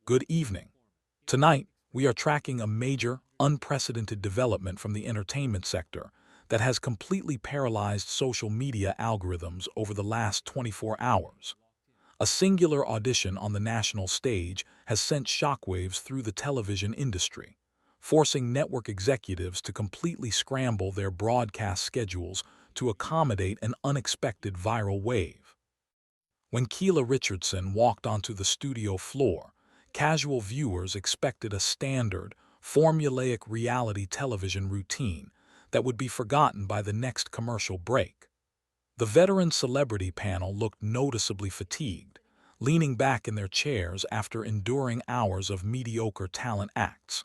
Good evening. Tonight, we are tracking a major, unprecedented development from the entertainment sector that has completely paralyzed social media algorithms over the last 24 hours. A singular audition on the national stage has sent shockwaves through the television industry, forcing network executives to completely scramble their broadcast schedules to accommodate an unexpected viral wave. When Keyla Richardson walked onto the studio floor, casual viewers expected a standard, formulaic reality television routine that would be forgotten by the next commercial break. The veteran celebrity panel looked noticeably fatigued, leaning back in their chairs after enduring hours of mediocre talent acts.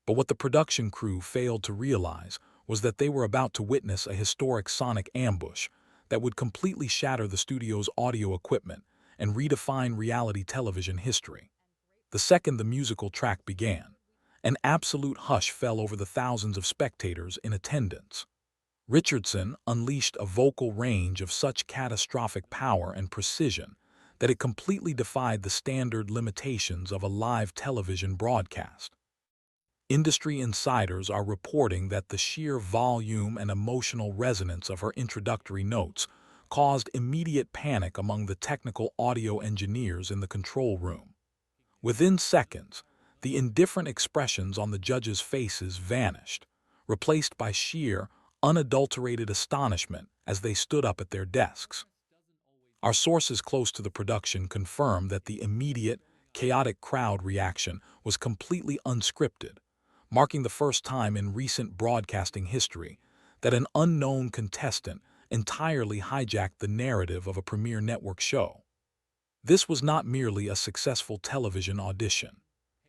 But what the production crew failed to realize was that they were about to witness a historic sonic ambush that would completely shatter the studio's audio equipment and redefine reality television history. The second the musical track began, an absolute hush fell over the thousands of spectators in attendance. Richardson unleashed a vocal range of such catastrophic power and precision that it completely defied the standard limitations of a live television broadcast. Industry insiders are reporting that the sheer volume and emotional resonance of her introductory notes caused immediate panic among the technical audio engineers in the control room. Within seconds, the indifferent expressions on the judges' faces vanished, replaced by sheer, unadulterated astonishment as they stood up at their desks. Our sources close to the production confirm that the immediate, chaotic crowd reaction was completely unscripted, marking the first time in recent broadcasting history that an unknown contestant entirely hijacked the narrative of a premiere network show. This was not merely a successful television audition.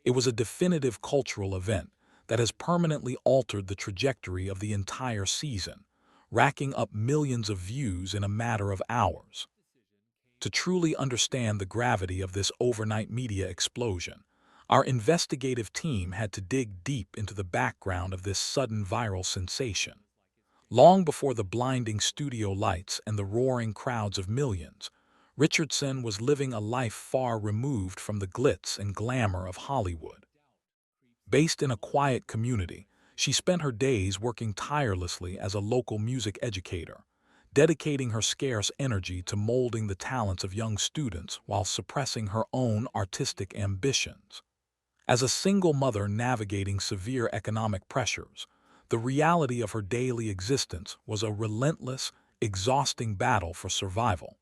It was a definitive cultural event that has permanently altered the trajectory of the entire season, racking up millions of views in a matter of hours. To truly understand the gravity of this overnight media explosion, our investigative team had to dig deep into the background of this sudden viral sensation. Long before the blinding studio lights and the roaring crowds of millions, Richardson was living a life far removed from the glitz and glamour of Hollywood. Based in a quiet community, she spent her days working tirelessly as a local music educator, dedicating her scarce energy to molding the talents of young students while suppressing her own artistic ambitions. As a single mother navigating severe economic pressures, the reality of her daily existence was a relentless, exhausting battle for survival.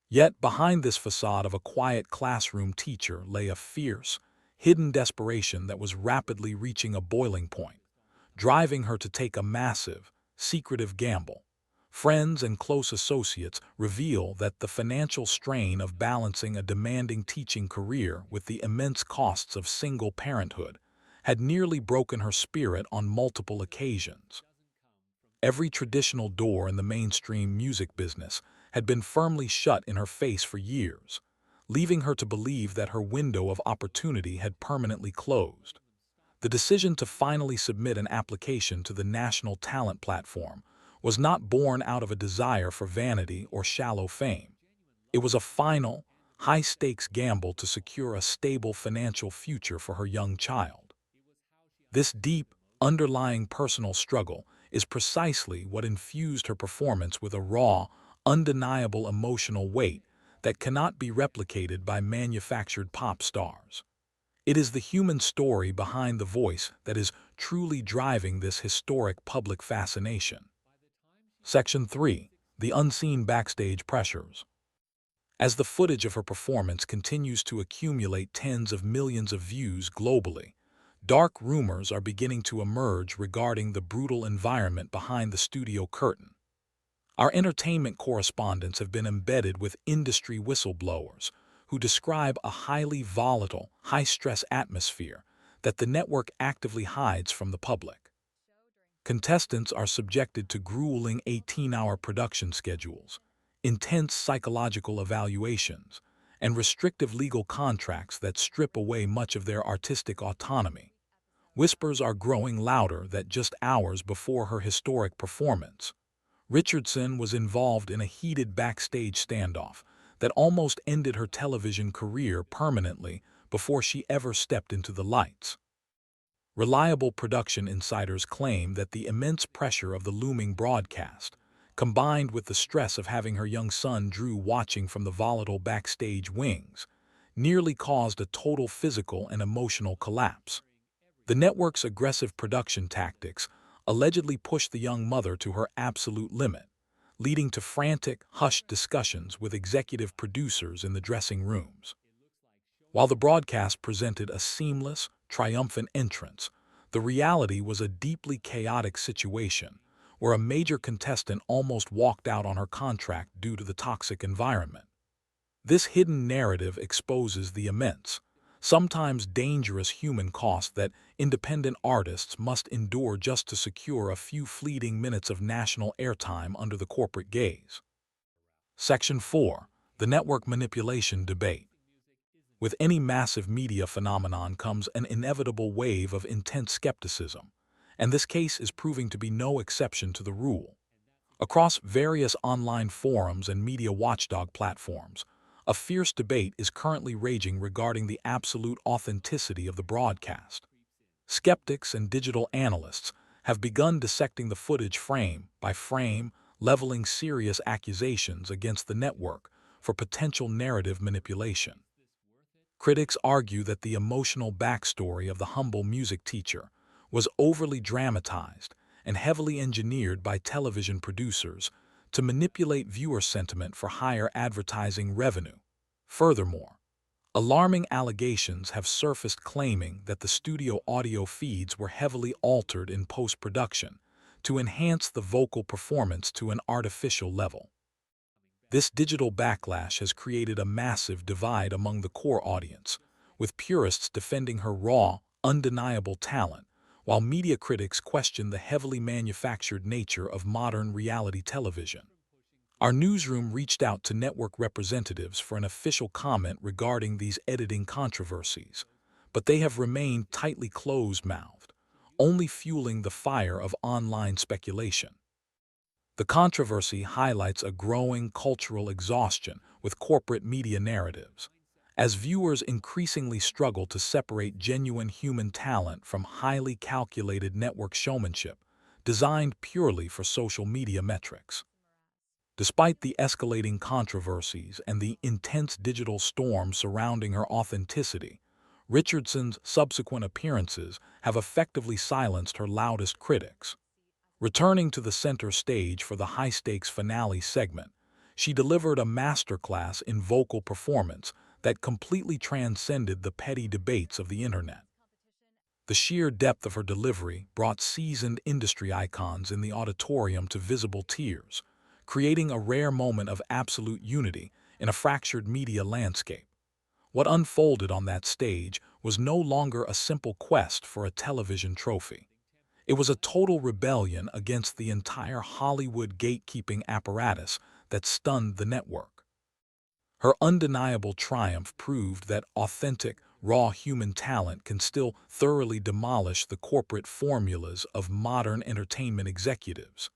Yet behind this facade of a quiet classroom teacher lay a fierce, hidden desperation that was rapidly reaching a boiling point, driving her to take a massive, secretive gamble. Friends and close associates reveal that the financial strain of balancing a demanding teaching career with the immense costs of single parenthood had nearly broken her spirit on multiple occasions. Every traditional door in the mainstream music business had been firmly shut in her face for years, leaving her to believe that her window of opportunity had permanently closed. The decision to finally submit an application to the National Talent Platform was not born out of a desire for vanity or shallow fame. It was a final, high-stakes gamble to secure a stable financial future for her young child. This deep, underlying personal struggle is precisely what infused her performance with a raw, undeniable emotional weight that cannot be replicated by manufactured pop stars. It is the human story behind the voice that is truly driving this historic public fascination. Section 3. The Unseen Backstage Pressures. As the footage of her performance continues to accumulate tens of millions of views globally, dark rumors are beginning to emerge regarding the brutal environment behind the studio curtain. Our entertainment correspondents have been embedded with industry whistleblowers who describe a highly volatile, high-stress atmosphere that the network actively hides from the public. Contestants are subjected to grueling 18-hour production schedules, intense psychological evaluations, and restrictive legal contracts that strip away much of their artistic autonomy. Whispers are growing louder that just hours before her historic performance, Richardson was involved in a heated backstage standoff that almost ended her television career permanently before she ever stepped into the lights. Reliable production insiders claim that the immense pressure of the looming broadcast, combined with the stress of having her young son Drew watching from the volatile backstage wings, nearly caused a total physical and emotional collapse. The network's aggressive production tactics allegedly pushed the young mother to her absolute limit, leading to frantic, hushed discussions with executive producers in the dressing rooms. While the broadcast presented a seamless, triumphant entrance, the reality was a deeply chaotic situation where a major contestant almost walked out on her contract due to the toxic environment. This hidden narrative exposes the immense, sometimes dangerous human cost that independent artists must endure just to secure a few fleeting minutes of national airtime under the corporate gaze. Section 4. The Network Manipulation Debate. With any massive media phenomenon comes an inevitable wave of intense skepticism, and this case is proving to be no exception to the rule. Across various online forums and media watchdog platforms, a fierce debate is currently raging regarding the absolute authenticity of the broadcast. Skeptics and digital analysts have begun dissecting the footage frame by frame, leveling serious accusations against the network for potential narrative manipulation. Critics argue that the emotional backstory of the humble music teacher was overly dramatized and heavily engineered by television producers to manipulate viewer sentiment for higher advertising revenue. Furthermore, alarming allegations have surfaced claiming that the studio audio feeds were heavily altered in post-production to enhance the vocal performance to an artificial level. This digital backlash has created a massive divide among the core audience, with purists defending her raw, undeniable talent, while media critics question the heavily manufactured nature of modern reality television. Our newsroom reached out to network representatives for an official comment regarding these editing controversies, but they have remained tightly closed-mouthed, only fueling the fire of online speculation. The controversy highlights a growing cultural exhaustion with corporate media narratives, as viewers increasingly struggle to separate genuine human talent from highly calculated network showmanship designed purely for social media metrics. Despite the escalating controversies and the intense digital storm surrounding her authenticity, Richardson's subsequent appearances have effectively silenced her loudest critics. Returning to the center stage for the high-stakes finale segment, she delivered a masterclass in vocal performance that completely transcended the petty debates of the internet. The sheer depth of her delivery brought seasoned industry icons in the auditorium to visible tears, creating a rare moment of absolute unity in a fractured media landscape. What unfolded on that stage was no longer a simple quest for a television trophy. It was a total rebellion against the entire Hollywood gatekeeping apparatus that stunned the network. Her undeniable triumph proved that authentic, raw human talent can still thoroughly demolish the corporate formulas of modern entertainment executives.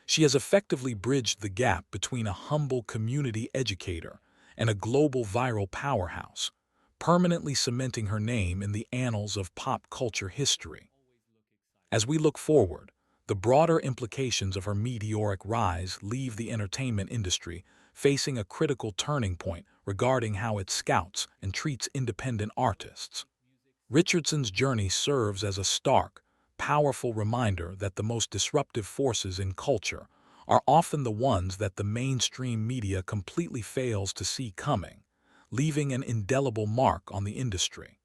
She has effectively bridged the gap between a humble community educator and a global viral powerhouse, permanently cementing her name in the annals of pop culture history. As we look forward, the broader implications of her meteoric rise leave the entertainment industry facing a critical turning point regarding how it scouts and treats independent artists. Richardson's journey serves as a stark, powerful reminder that the most disruptive forces in culture are often the ones that the mainstream media completely fails to see coming, leaving an indelible mark on the industry.